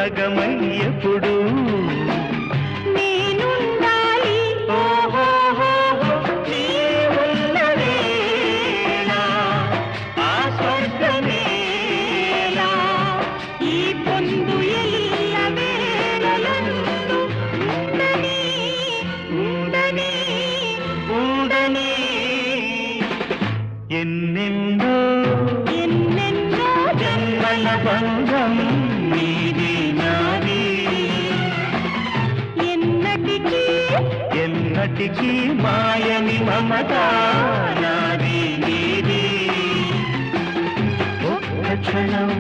సగమై ఎప్పుడు నేనుండాలి నీవున్నదేనా ఆ స్వర్గమేలా ఈ పొందు ఎల్ల వేళలందు ఉండని ఉండని ఉండని ఎన్నెన్నో ఎన్నెన్నో జన్మల బంధం నీది నాది ఎన్నటికీ ఎన్నటికీ మాయని మమత నాది నీది ఒక్క క్షణం